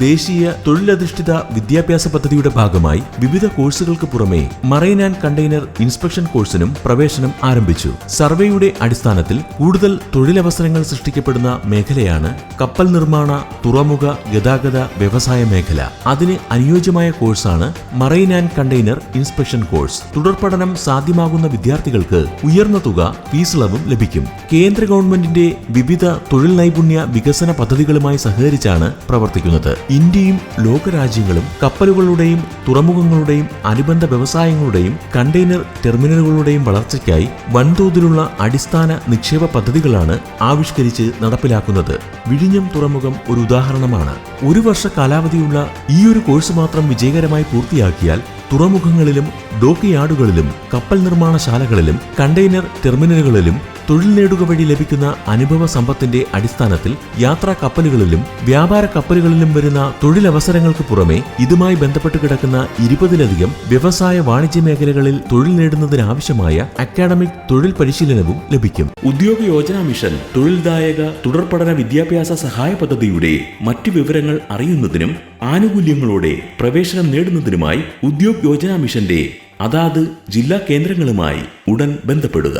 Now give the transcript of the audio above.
ദേശീയ തൊഴിലധിഷ്ഠിത വിദ്യാഭ്യാസ പദ്ധതിയുടെ ഭാഗമായി വിവിധ കോഴ്സുകൾക്ക് പുറമെ മറൈൻ ആൻഡ് കണ്ടെയ്നർ ഇൻസ്പെക്ഷൻ കോഴ്സിനും പ്രവേശനം ആരംഭിച്ചു. സർവേയുടെ അടിസ്ഥാനത്തിൽ കൂടുതൽ തൊഴിലവസരങ്ങൾ സൃഷ്ടിക്കപ്പെടുന്ന മേഖലയാണ് കപ്പൽ നിർമ്മാണ, തുറമുഖ, ഗതാഗത, വ്യവസായ മേഖല. അതിന് അനുയോജ്യമായ കോഴ്സാണ് marine and container inspection course. തുടർ പഠനം സാധ്യമാകുന്ന വിദ്യാർത്ഥികൾക്ക് ഉയർന്ന തുക ഫീസ് ഇളവും ലഭിക്കും. കേന്ദ്ര ഗവൺമെന്റിന്റെ വിവിധ തൊഴിൽ നൈപുണ്യ വികസന പദ്ധതികളുമായി സഹകരിച്ചാണ് പ്രവർത്തിക്കുന്നത്. ഇന്ത്യയും ലോകരാജ്യങ്ങളും കപ്പലുകളുടെയും തുറമുഖങ്ങളുടെയും അനുബന്ധ വ്യവസായങ്ങളുടെയും കണ്ടെയ്നർ ടെർമിനലുകളുടെയും വളർച്ചയ്ക്കായി വൻതോതിലുള്ള അടിസ്ഥാന നിക്ഷേപ പദ്ധതികളാണ് ആവിഷ്കരിച്ച് നടപ്പിലാക്കുന്നത്. വിഴിഞ്ഞം തുറമുഖം ഒരു ഉദാഹരണമാണ്. 1 വർഷ കാലാവധിയുള്ള ഈ ഒരു കോഴ്സ് മാത്രം വിജയകരമായി പൂർത്തിയാക്കിയാൽ തുറമുഖങ്ങളിലും ഡോക്ക് യാർഡുകളിലും കപ്പൽ നിർമ്മാണശാലകളിലും കണ്ടെയ്നർ ടെർമിനലുകളിലും തൊഴിൽ നേടുക വഴി ലഭിക്കുന്ന അനുഭവ സമ്പത്തിന്റെ അടിസ്ഥാനത്തിൽ യാത്രാ കപ്പലുകളിലും വ്യാപാര കപ്പലുകളിലും വരുന്ന തൊഴിലവസരങ്ങൾക്ക് പുറമെ ഇതുമായി ബന്ധപ്പെട്ട് കിടക്കുന്ന 20ലധികം വ്യവസായ വാണിജ്യ മേഖലകളിൽ തൊഴിൽ നേടുന്നതിനാവശ്യമായ അക്കാഡമിക് തൊഴിൽ പരിശീലനവും ലഭിക്കും. ഉദ്യോഗ യോജന മിഷൻ തൊഴിൽദായക തുടർ പഠന വിദ്യാഭ്യാസ സഹായ പദ്ധതിയുടെ മറ്റു വിവരങ്ങൾ അറിയുന്നതിനും ആനുകൂല്യങ്ങളോടെ പ്രവേശനം നേടുന്നതിനുമായി ഉദ്യോഗ യോജന മിഷന്റെ അതാത് ജില്ലാ കേന്ദ്രങ്ങളുമായി ഉടൻ ബന്ധപ്പെടുക.